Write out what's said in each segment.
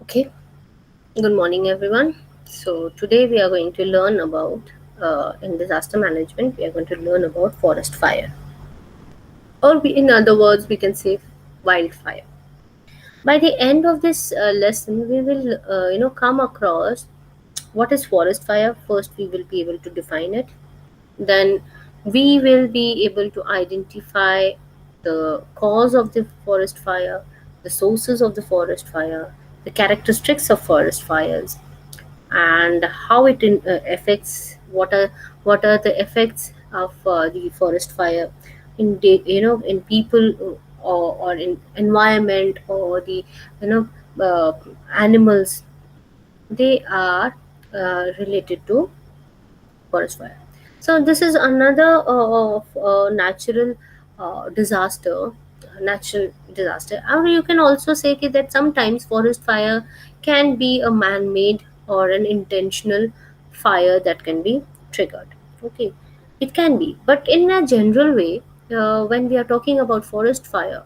Okay, good morning, everyone. So, today we are going to learn about, in disaster management, we are going to learn about forest fire, or in other words, we can say wildfire. By the end of this lesson, we will, come across what is forest fire. First, we will be able to define it. Then, we will be able to identify the cause of the forest fire, the sources of the forest fire, the characteristics of forest fires, and how it affects what are the effects of the forest fire in in people, or in environment, or the you know animals they are related to forest fire. So this is another natural natural disaster. Or you can also say that sometimes forest fire can be a man-made or an intentional fire that can be triggered. Okay, it can be, but in a general way, when we are talking about forest fire,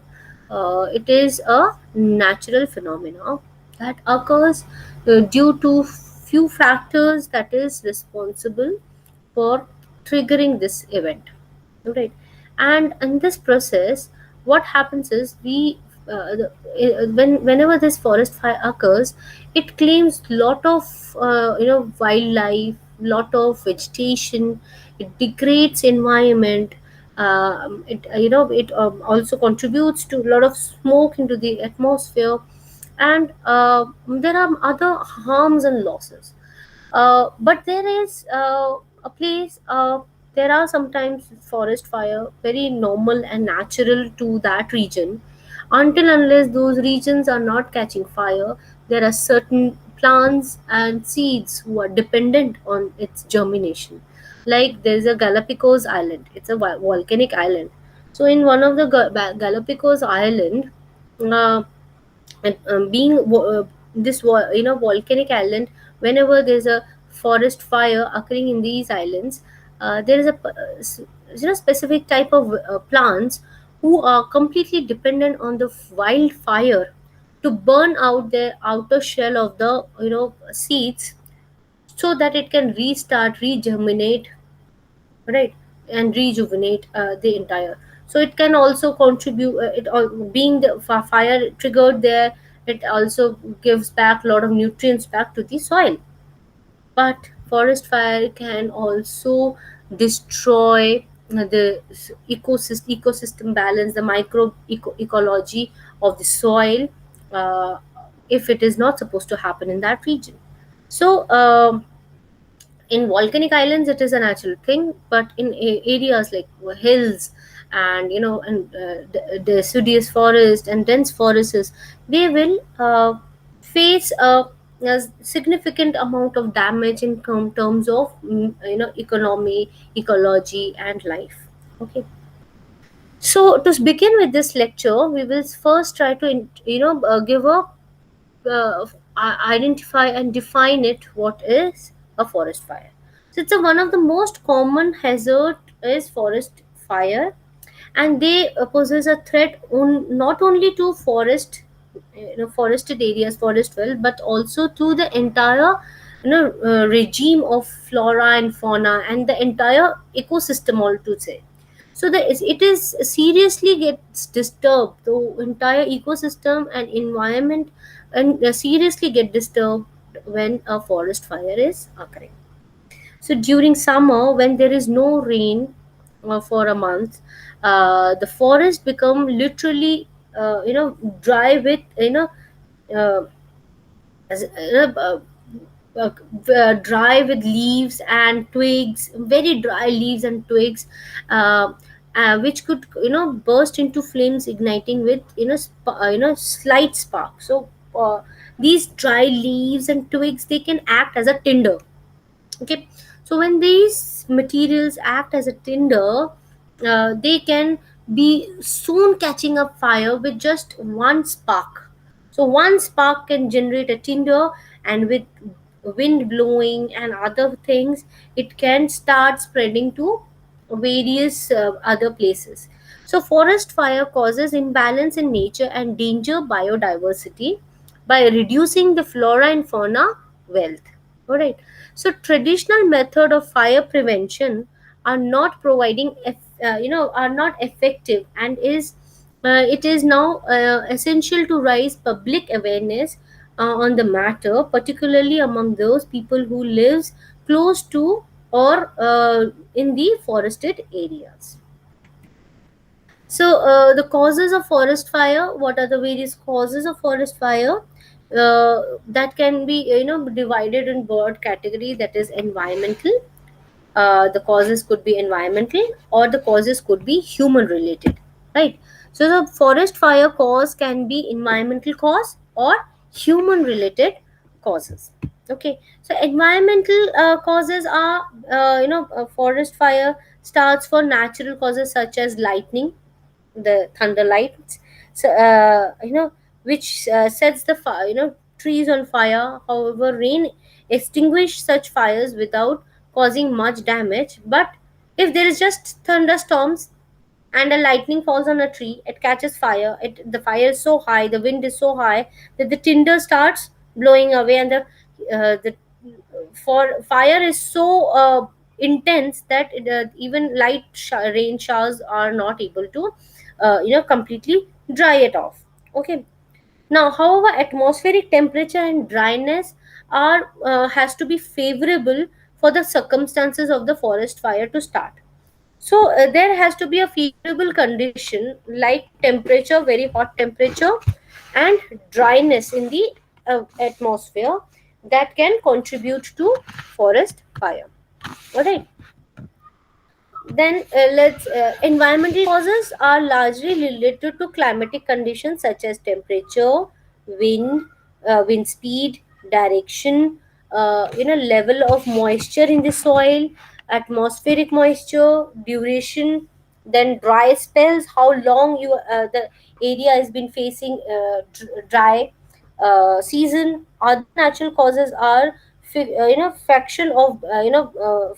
it is a natural phenomena that occurs due to few factors that is responsible for triggering this event, right? And in this process, what happens is whenever this forest fire occurs, it claims lot of wildlife, lot of vegetation. It degrades environment. It also contributes to a lot of smoke into the atmosphere, and there are other harms and losses. But there is a place. There are sometimes forest fire very normal and natural to that region. Until unless those regions are not catching fire, there are certain plants and seeds who are dependent on its germination. Like there's a Galapagos Island. It's a volcanic island. So in one of the Galapagos Island, uh, and being volcanic island, whenever there's a forest fire occurring in these islands, there is specific type of plants who are completely dependent on the wildfire to burn out their outer shell of the seeds, so that it can restart, regerminate, right, and rejuvenate the entire. So it can also contribute, being the fire triggered there, it also gives back a lot of nutrients back to the soil. But forest fire can also destroy the ecosystem balance, the ecology of the soil, uh, if it is not supposed to happen in that region. So in volcanic islands it is a natural thing, but in areas like hills, and deciduous forest and dense forests, they will face a significant amount of damage in terms of economy, ecology, and life. Okay, so to begin with this lecture, we will first try to give a identify and define it, what is a forest fire. So it's one of the most common hazard is forest fire, and they poses a threat not only to forested areas, forest well, but also to the entire regime of flora and fauna and the entire ecosystem all to say. So it is seriously gets disturbed, the entire ecosystem and environment, and seriously get disturbed when a forest fire is occurring. So during summer, when there is no rain for a month, the forest become literally dry with uh, uh, dry with leaves and twigs, very dry leaves and twigs, uh, which could burst into flames, igniting with slight spark. So these dry leaves and twigs, they can act as a tinder. Okay, so when these materials act as a tinder, they can be soon catching up fire with just one spark. So one spark can generate a tinder, and with wind blowing and other things, it can start spreading to various other places. So forest fire causes imbalance in nature and danger biodiversity, by reducing the flora and fauna wealth. All right. So traditional method of fire prevention are not providing, are not effective, and is it is now essential to raise public awareness on the matter, particularly among those people who lives close to or in the forested areas. So, the causes of forest fire. What are the various causes of forest fire? That can be, divided in broad category. That is environmental. The causes could be environmental, or the causes could be human related, right? So the forest fire cause can be environmental cause or human related causes. Okay, so environmental causes are, forest fire starts for natural causes such as lightning, the thunder lights, so which sets the fire, trees on fire. However, rain extinguish such fires without causing much damage. But if there is just thunderstorms and a lightning falls on a tree, it catches fire. The fire is so high, the wind is so high that the tinder starts blowing away, and the for fire is so intense that even light rain showers are not able to completely dry it off. Okay. Now, however, atmospheric temperature and dryness are has to be favorable for the circumstances of the forest fire to start. So there has to be a favorable condition like temperature, very hot temperature, and dryness in the atmosphere that can contribute to forest fire. All right. Then let's environmental causes are largely related to climatic conditions such as temperature, wind, wind speed, direction, level of moisture in the soil, atmospheric moisture, duration, then dry spells, how long the area has been facing dry season. Other natural causes are fraction of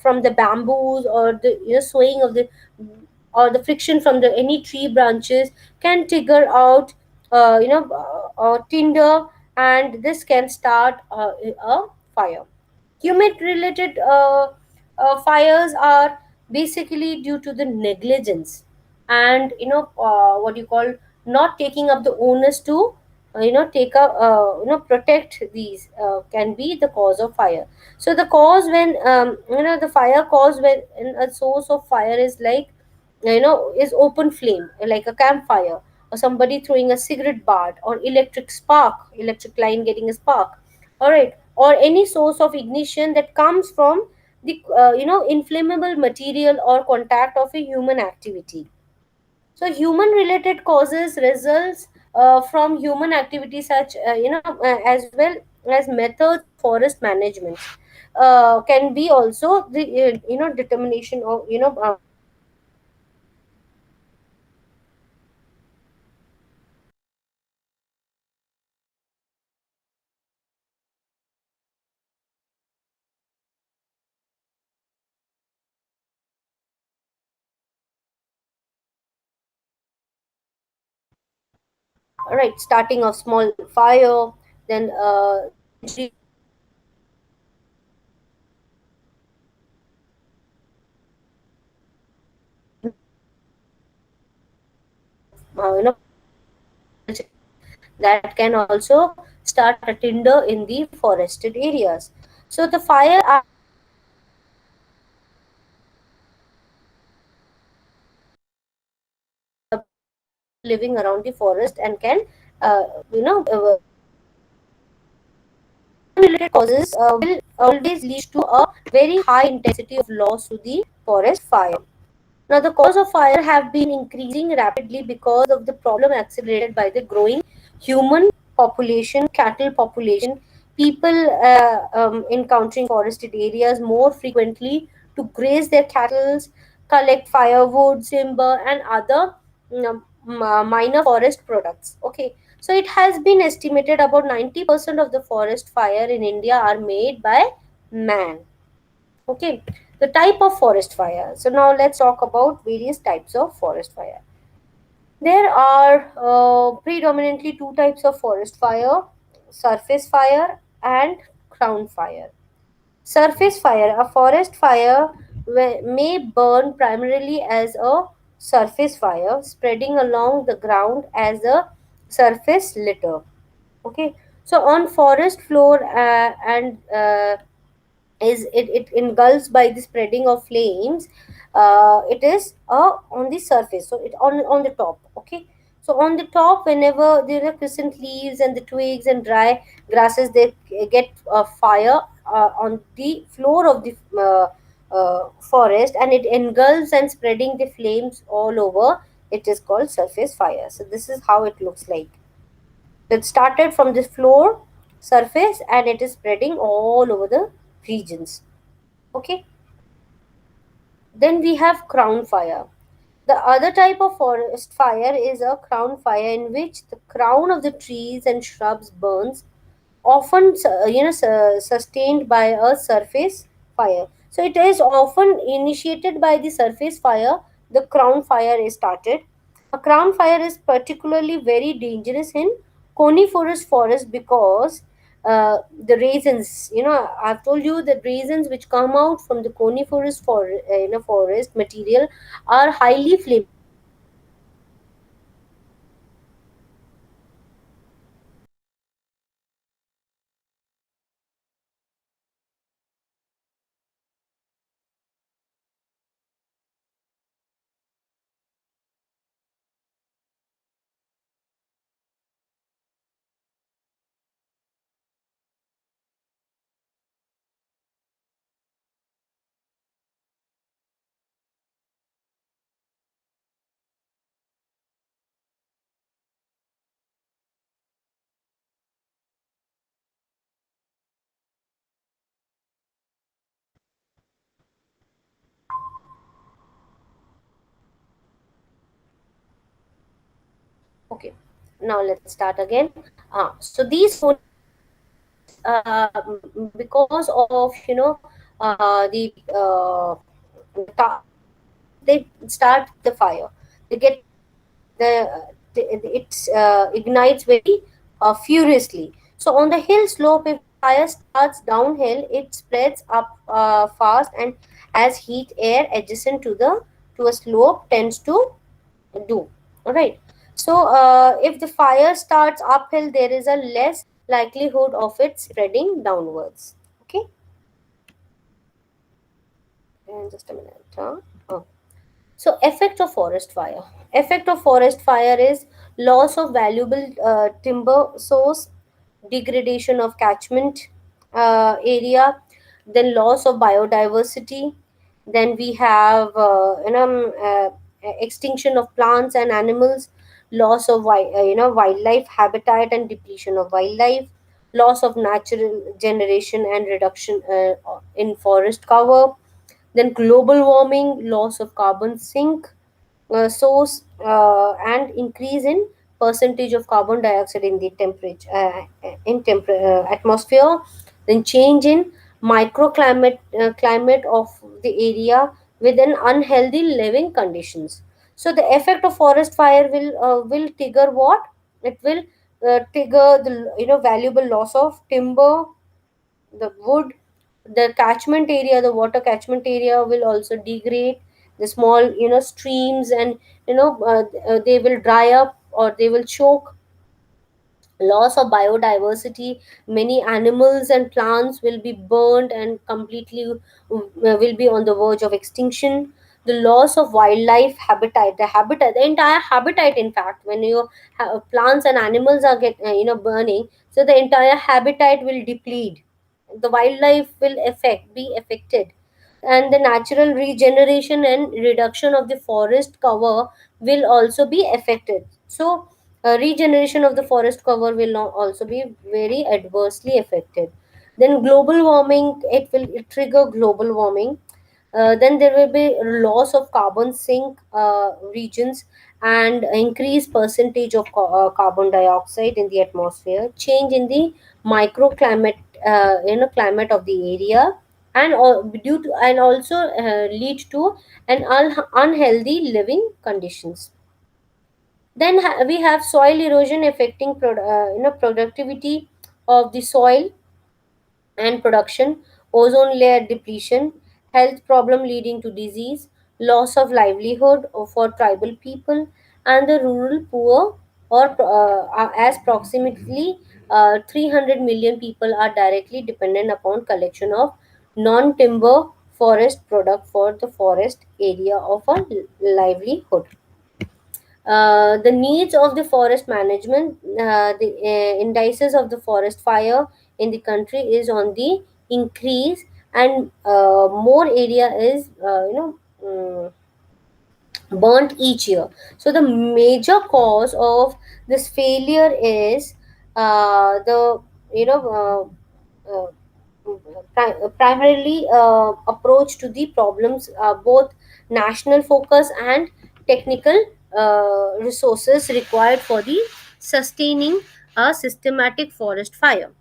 from the bamboos, or the swaying of the, or the friction from the any tree branches can trigger out tinder, and this can start a fire. Human related fires are basically due to the negligence, and what you call not taking up the onus to take up protect these, can be the cause of fire. So the cause when the fire cause when a source of fire is like, is open flame like a campfire, or somebody throwing a cigarette butt, or electric spark, electric line getting a spark. All right. Or any source of ignition that comes from the inflammable material or contact of a human activity. So human related causes results from human activities such as well as methods of forest management can be also the determination of right, starting of small fire, then you know that can also start a tinder in the forested areas. So the fire are living around the forest and can uh, you know uh, related causes will always lead to a very high intensity of loss to the forest fire. Now, the cause of fire have been increasing rapidly because of the problem accelerated by the growing human population, cattle population, people encountering forested areas more frequently to graze their cattle, collect firewood, timber, and other minor forest products. Okay, so it has been estimated about 90% of the forest fire in India are made by man. Okay, the type of forest fire. So now let's talk about various types of forest fire. There are predominantly two types of forest fire. surface fire and crown fire. Surface fire, a forest fire may burn primarily as a surface fire, spreading along the ground as a surface litter. Okay, so on forest floor it engulfs by the spreading of flames. It is on the surface, so it on the top. Okay, so on the top, whenever there are crescent leaves and the twigs and dry grasses, they get fire on the floor of the forest, and it engulfs and spreading the flames all over. It is called surface fire. So this is how it looks like. It started from the floor surface and it is spreading all over the regions. Okay, then we have crown fire. The other type of forest fire is a crown fire, in which the crown of the trees and shrubs burns, often sustained by a surface fire. So it is often initiated by the surface fire. The crown fire is started. A crown fire is particularly very dangerous in coniferous forest because the raisins, I've told you the raisins which come out from the coniferous forest material are highly flammable. Okay, now let's start again. So these because of the they start the fire. They get it ignites very furiously. So on the hill slope, if fire starts downhill, it spreads up fast, and as heat air adjacent to a slope tends to do. All right. So if the fire starts uphill, there is a less likelihood of it spreading downwards. Okay. And just a minute. Oh. So effect of forest fire. Effect of forest fire is loss of valuable timber source, degradation of catchment area, then loss of biodiversity. Then we have extinction of plants and animals, loss of wildlife habitat and depletion of wildlife, loss of natural generation and reduction in forest cover, then global warming, loss of carbon sink source, and increase in percentage of carbon dioxide in the temperature atmosphere, then change in microclimate climate of the area with an unhealthy living conditions. So the effect of forest fire will trigger what? It will trigger the valuable loss of timber, the wood, the catchment area, the water catchment area will also degrade. The small streams and they will dry up or they will choke. Loss of biodiversity, many animals and plants will be burned and completely will be on the verge of extinction. The loss of wildlife habitat, the entire habitat, in fact, when your plants and animals are burning, so the entire habitat will deplete. The wildlife will be affected, and the natural regeneration and reduction of the forest cover will also be affected. So regeneration of the forest cover will not also be very adversely affected. Then global warming, it will trigger global warming. Then there will be loss of carbon sink regions and increased percentage of carbon dioxide in the atmosphere, change in the microclimate climate of the area, and due to and also lead to an unhealthy living conditions. Then we have soil erosion affecting productivity, of the soil and production, ozone layer depletion, health problem leading to disease, loss of livelihood for tribal people, and the rural poor, or as approximately 300 million people are directly dependent upon collection of non-timber forest product for the forest area of a livelihood. The needs of the forest management, the indices of the forest fire in the country is on the increase, and more area is burnt each year. So the major cause of this failure is the you know primarily approach to the problems, both national focus and technical resources required for the sustaining a systematic forest fire.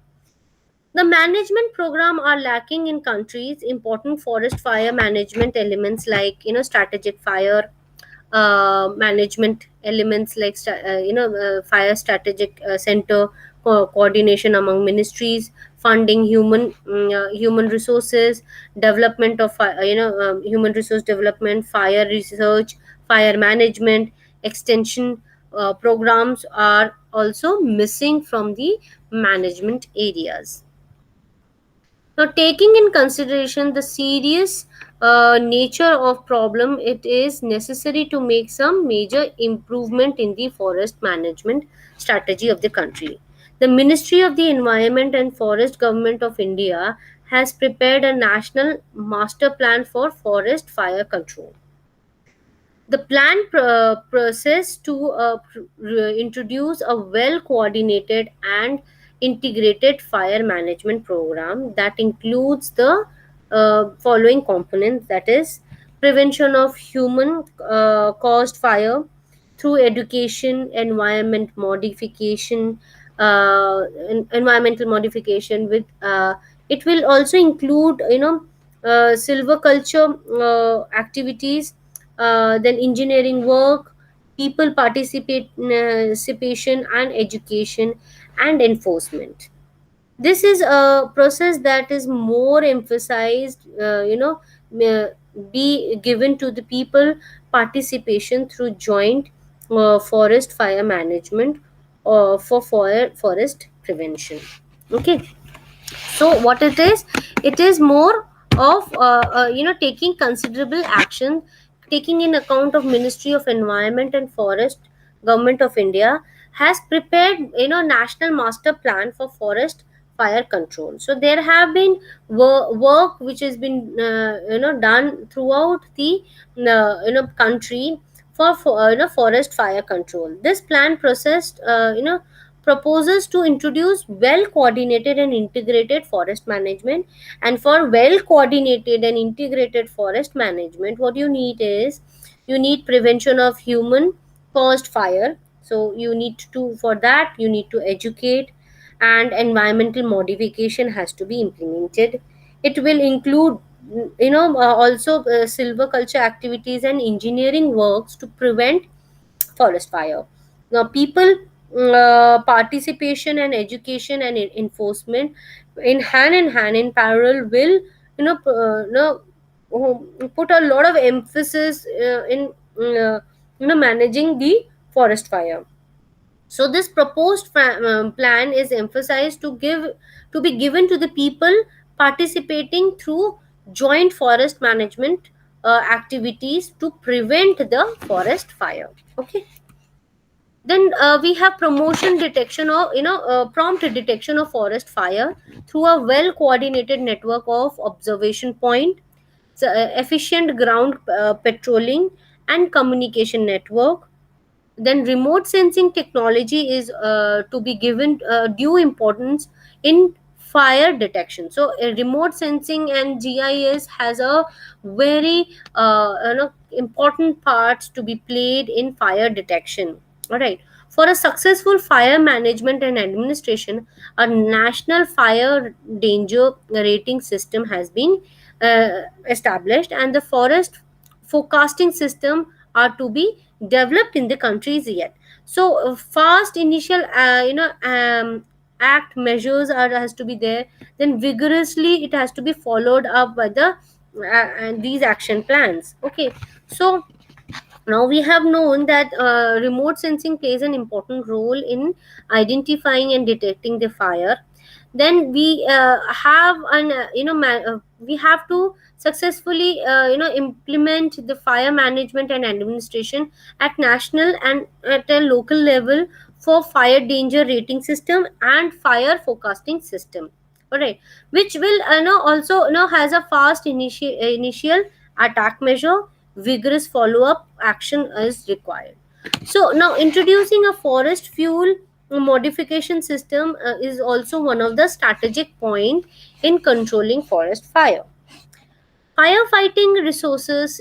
The management program are lacking in countries. Important forest fire management elements like strategic fire management elements like fire strategic center, coordination among ministries, funding, human resources development of human resource development, fire research, fire management, extension programs are also missing from the management areas. Now, taking in consideration the serious nature of problem, it is necessary to make some major improvement in the forest management strategy of the country. The Ministry of the Environment and Forest Government of India has prepared a national master plan for forest fire control. The plan process to introduce a well coordinated and integrated fire management program that includes the following components, that is, prevention of human caused fire through education, environmental modification with it will also include silviculture activities, then engineering work, people participation and education and enforcement. This is a process that is more emphasized, may be given to the people participation through joint forest fire management for forest prevention. Okay, so what it is more of taking considerable action, taking in account of Ministry of Environment and Forest Government of India has prepared national master plan for forest fire control. So there have been work which has been done throughout the country for forest fire control. This plan processed proposes to introduce well coordinated and integrated forest management. And for well coordinated and integrated forest management, what you need is you need prevention of human caused fire. So you need to, for that you need to educate, and environmental modification has to be implemented. It will include also silviculture activities and engineering works to prevent forest fire. Now, people participation and education and enforcement in hand in parallel will put a lot of emphasis in managing the forest fire. So this proposed plan is emphasized to be given to the people participating through joint forest management activities to prevent the forest fire. Okay, then we have promotion detection or prompt detection of forest fire through a well coordinated network of observation point, so, efficient ground patrolling and communication network. Then remote sensing technology is to be given due importance in fire detection. So remote sensing and GIS has a very important parts to be played in fire detection. All right, for a successful fire management and administration, a national fire danger rating system has been established, and the forest forecasting system are to be developed in the countries yet. So fast initial act measures are has to be there, then vigorously it has to be followed up by the and these action plans. Okay, so now we have known that remote sensing plays an important role in identifying and detecting the fire. Then we have an we have to successfully implement the fire management and administration at national and at a local level for fire danger rating system and fire forecasting system. All right, which will also has a fast initial attack measure. Vigorous follow up action is required. So now introducing a forest fuel modification system is also one of the strategic point in controlling forest fire. Firefighting resources,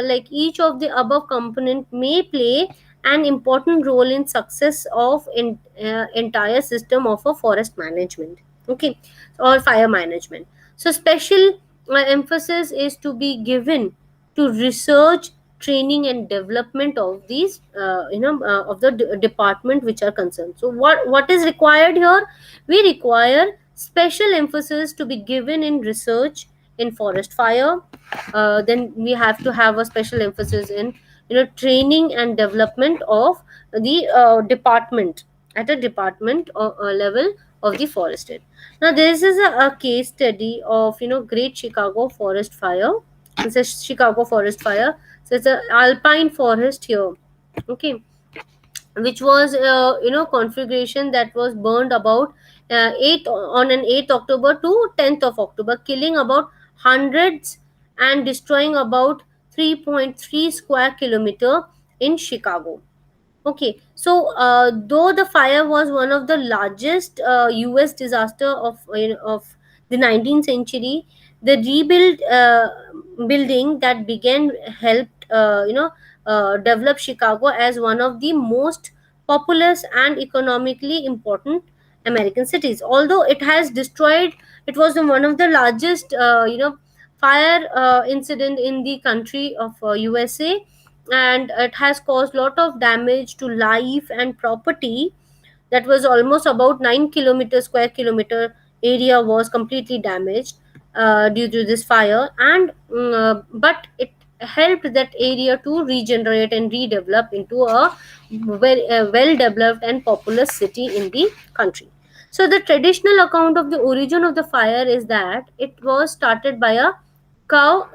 like each of the above component, may play an important role in success of entire system of a forest management. Okay, or fire management. So special emphasis is to be given to research, training, and development of these, of the department which are concerned. So what is required here? We require special emphasis to be given in research in forest fire. Then we have to have a special emphasis in training and development of the department at a department level of the forested. Now this is a case study of Great Chicago Forest Fire. It's a Chicago Forest Fire. So it's a alpine forest here. Okay, which was configuration that was burned about 8 on an 8th October to 10th of October, killing about hundreds and destroying about 3.3 square kilometer in Chicago. Okay, so though the fire was one of the largest U.S. disaster of the 19th century, the rebuild building that began helped develop Chicago as one of the most populous and economically important American cities. Although it has destroyed, it was one of the largest fire incident in the country of USA, and it has caused lot of damage to life and property. That was almost about 9 kilometer square kilometer area was completely damaged due to this fire, and but it helped that area to regenerate and redevelop into a well developed and populous city in the country. So the traditional account of the origin of the fire is that it was started by a cow,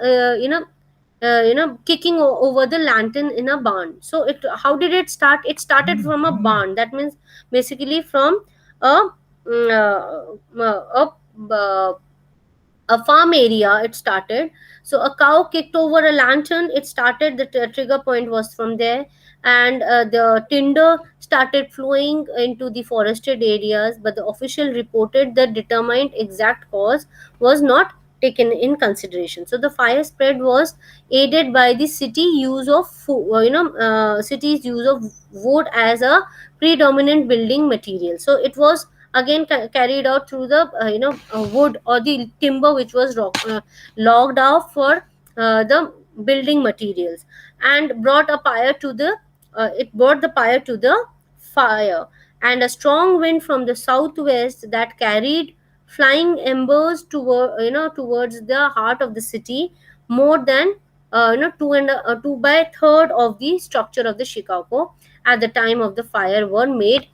kicking over the lantern in a barn. So it how did it start? It started from a barn. That means basically from a mm, a farm area it started. So a cow kicked over a lantern, it started, the trigger point was from there. And the tinder started flowing into the forested areas, but the official reported the determined exact cause was not taken in consideration. So the fire spread was aided by the city use of city's use of wood as a predominant building material. So it was again carried out through the wood or the timber which was logged off for the building materials, and brought a pyre to the it brought the pyre to the fire. And a strong wind from the southwest that carried flying embers towards the heart of the city. More than two by third of the structure of the Chicago at the time of the fire were made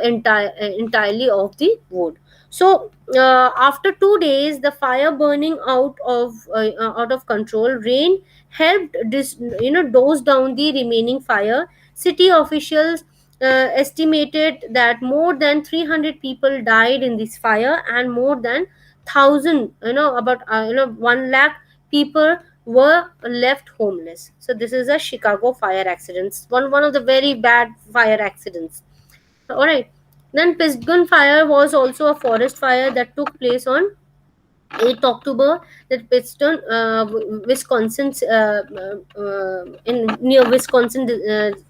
entirely of the wood. So after 2 days, the fire burning out of control, rain helped dose down the remaining fire. City officials estimated that more than 300 people died in this fire, and more than 1,000, about 1 lakh people were left homeless. So this is a Chicago fire accidents, one of the very bad fire accidents. All right. Then Piston fire was also a forest fire that took place on 8th October. That Piston, Wisconsin, in near Wisconsin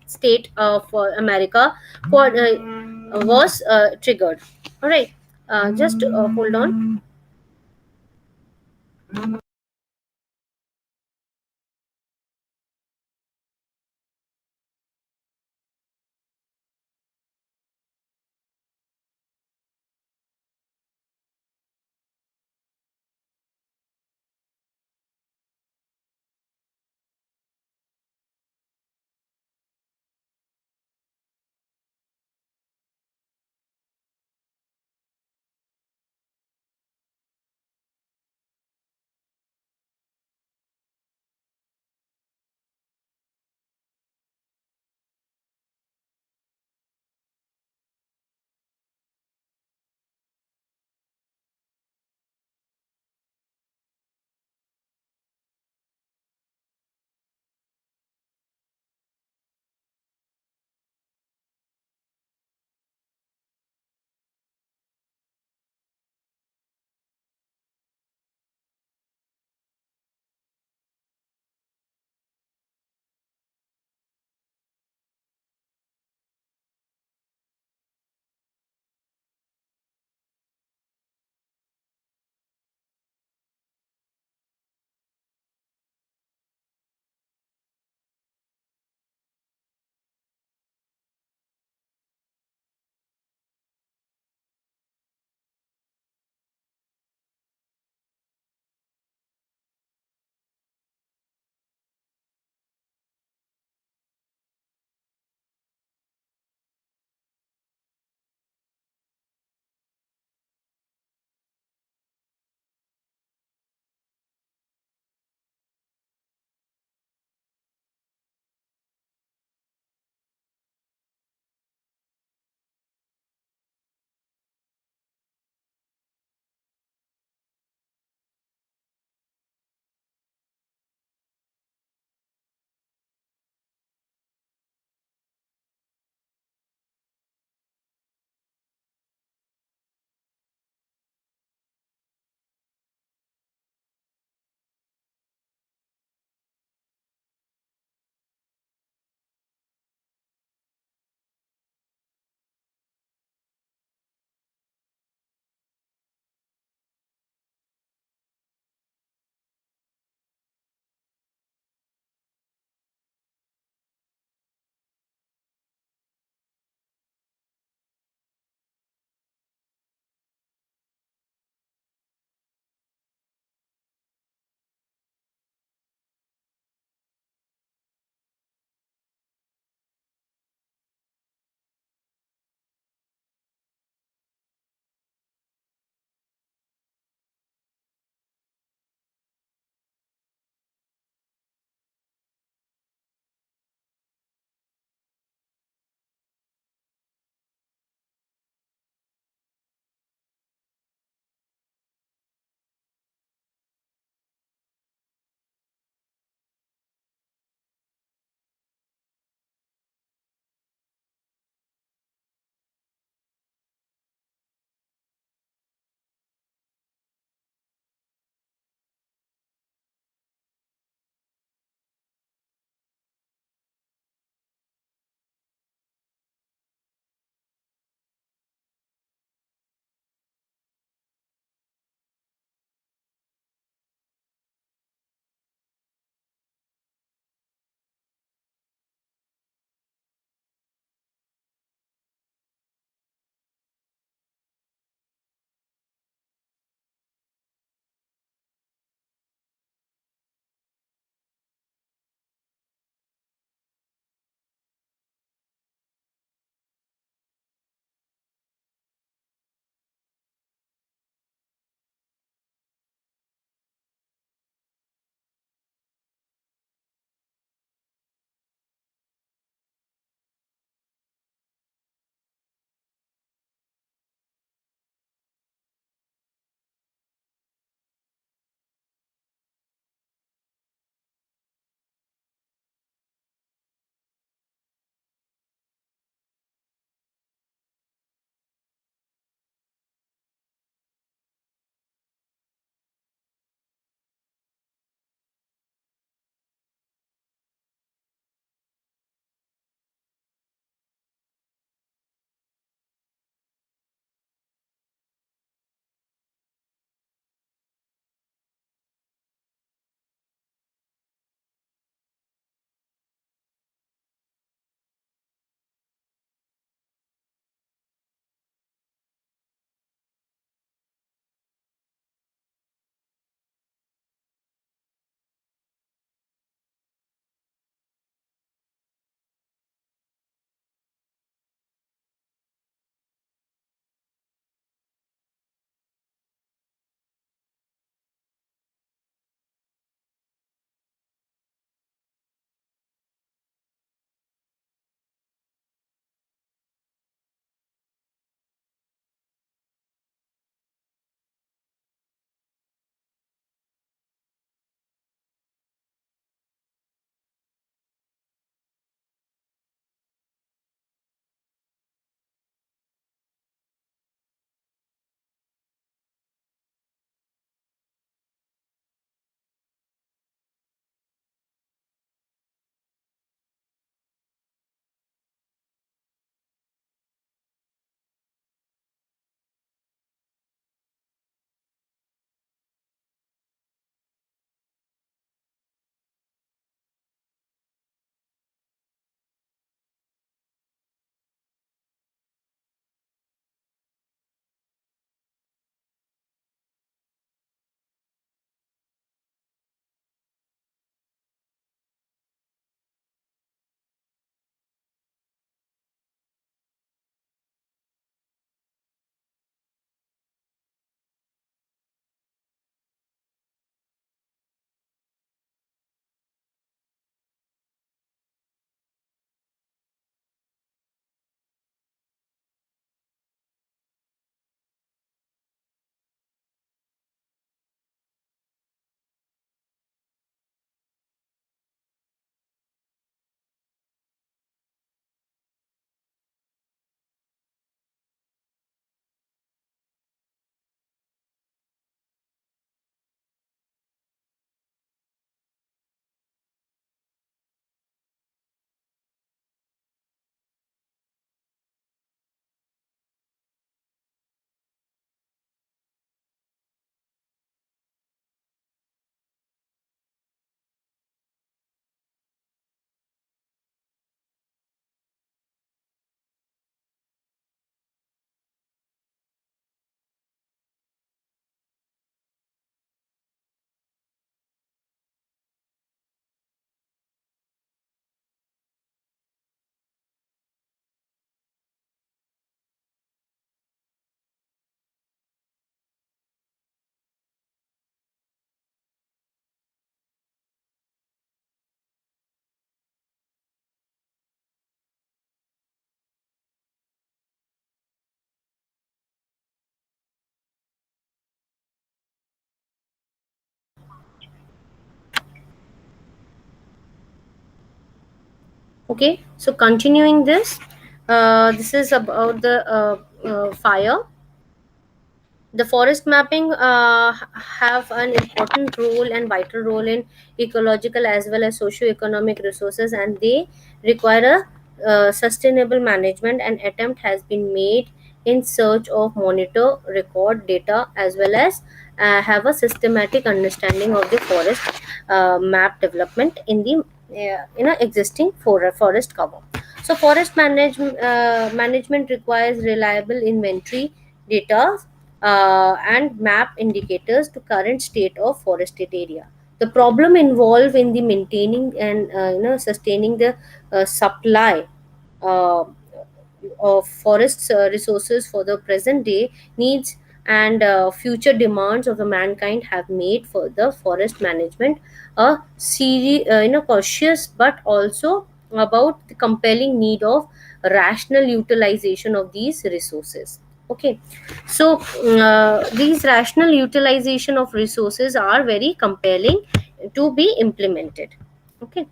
state of America, was triggered. All right. Just hold on. Okay, so continuing this, this is about the fire. The forest mapping have an important role and vital role in ecological as well as socio-economic resources, and they require a sustainable management. An attempt has been made in search of monitor record data as well as have a systematic understanding of the forest map development in the existing forest cover. So forest management requires reliable inventory data and map indicators to current state of forested area. The problem involved in the maintaining and sustaining the supply uh, of forests resources for the present day needs and future demands of the mankind have made for the forest management a cautious but also about the compelling need of rational utilization of these resources. Okay, so these rational utilization of resources are very compelling to be implemented. Okay,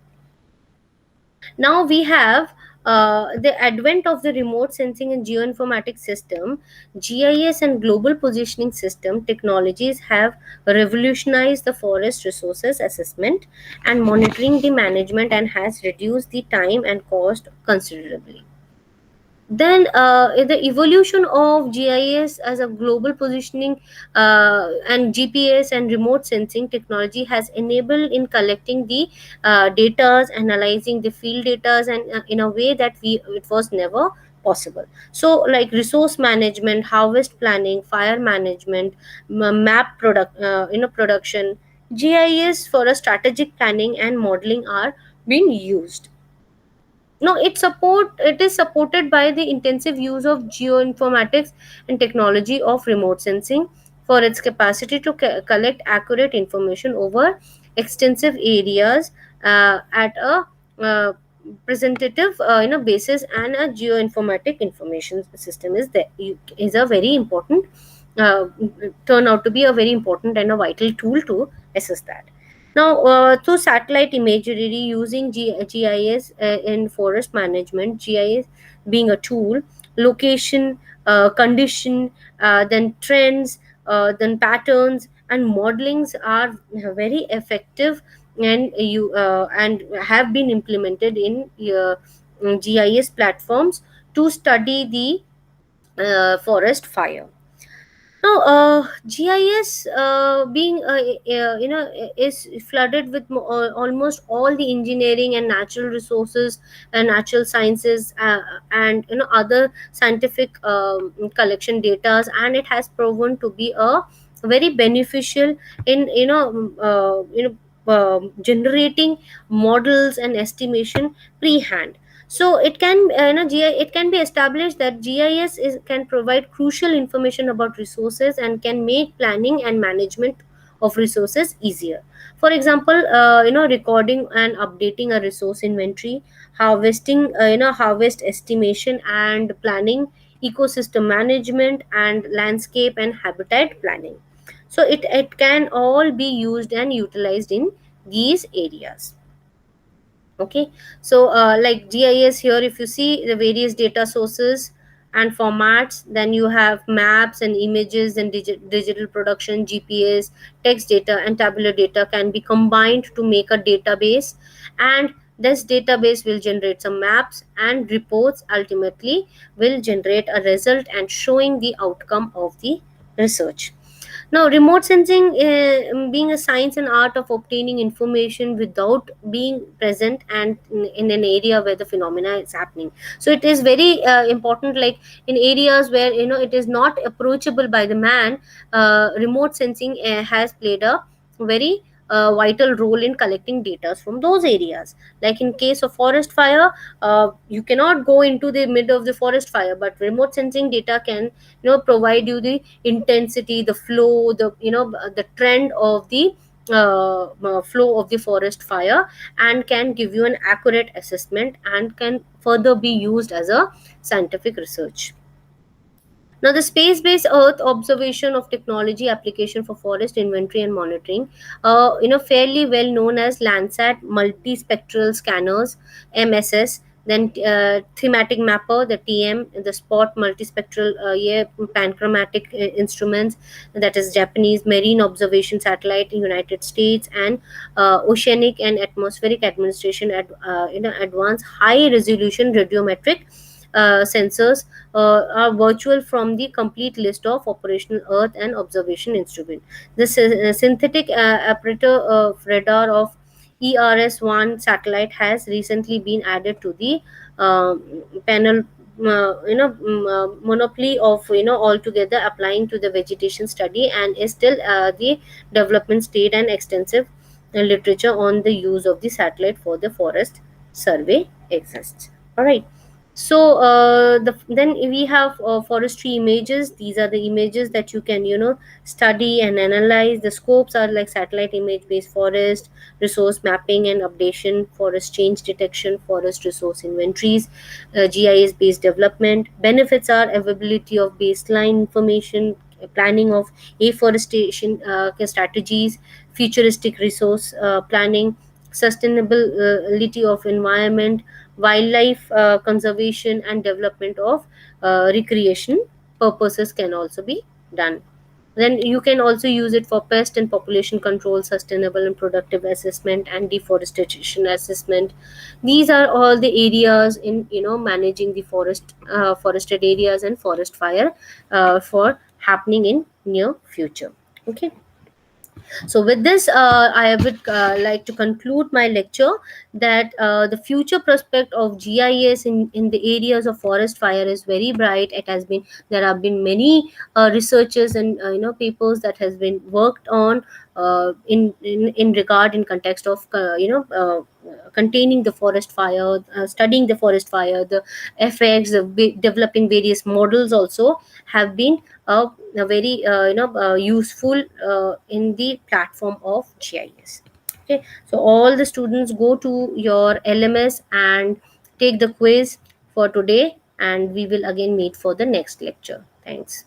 now we have the advent of the remote sensing and geoinformatics system. GIS and global positioning system technologies have revolutionized the forest resources assessment and monitoring the management and has reduced the time and cost considerably. Then the evolution of GIS as a global positioning and GPS and remote sensing technology has enabled in collecting the data, analyzing the field data, and in a way that we it was never possible. So like resource management, harvest planning, fire management, map production, GIS for a strategic planning and modeling are being used. No, it is supported by the intensive use of geoinformatics and technology of remote sensing for its capacity to collect accurate information over extensive areas at a uh, presentative basis, and a geoinformatic information system is a very important uh, turn out to be a very important and a vital tool to assess that. Now, through satellite imagery using GIS in forest management, GIS being a tool, location, condition, then trends, then patterns, and modelings are very effective, and have been implemented in GIS platforms to study the forest fire. now, GIS being is flooded with almost all the engineering and natural resources and natural sciences and other scientific collection data, and it has proven to be a very beneficial in generating models and estimation pre-hand. So it can it can be established that GIS can provide crucial information about resources and can make planning and management of resources easier. For example, recording and updating a resource inventory, harvesting harvest estimation and planning, ecosystem management, and landscape and habitat planning. So it can all be used and utilized in these areas. Okay, so like GIS here, if you see the various data sources and formats, then you have maps and images and digital production, GPS, text data, and tabular data can be combined to make a database, and this database will generate some maps and reports, ultimately will generate a result and showing the outcome of the research. Now, remote sensing being a science and art of obtaining information without being present and in an area where the phenomena is happening. So it is very important, like in areas where it is not approachable by the man. Remote sensing has played a very vital role in collecting data from those areas. Like in case of forest fire, you cannot go into the mid of the forest fire, but remote sensing data can provide you the intensity, the flow, the trend of the flow of the forest fire, and can give you an accurate assessment and can further be used as a scientific research. Now, the space-based Earth observation of technology application for forest inventory and monitoring, fairly well known as Landsat multispectral scanners (MSS). Then thematic mapper, the TM, the spot multispectral panchromatic instruments, that is Japanese marine observation satellite in United States, and oceanic and atmospheric administration advanced high resolution radiometric sensors are virtual from the complete list of operational Earth and observation instrument. The synthetic apparatus of radar of ERS-1 satellite has recently been added to the panel. Monopoly of altogether applying to the vegetation study, and is still the development state, and extensive literature on the use of the satellite for the forest survey exists. All right. So then we have forestry images. These are the images that you can study and analyze. The scopes are like satellite image based forest resource mapping and updation, forest change detection, forest resource inventories, GIS based development. Benefits are availability of baseline information, planning of afforestation strategies, futuristic resource planning, sustainability of environment, wildlife conservation, and development of recreation purposes can also be done. Then you can also use it for pest and population control, sustainable and productive assessment, and deforestation assessment. These are all the areas in managing the forested areas and forest fire for happening in near future. Okay. So with this, I would like to conclude my lecture that the future prospect of GIS in the areas of forest fire is very bright. There have been many researches and papers that has been worked on in regard in context of containing the forest fire, studying the forest fire, the effects of developing various models also have been a very useful in the platform of GIS. Okay, so all the students go to your LMS and take the quiz for today, and we will again meet for the next lecture. Thanks.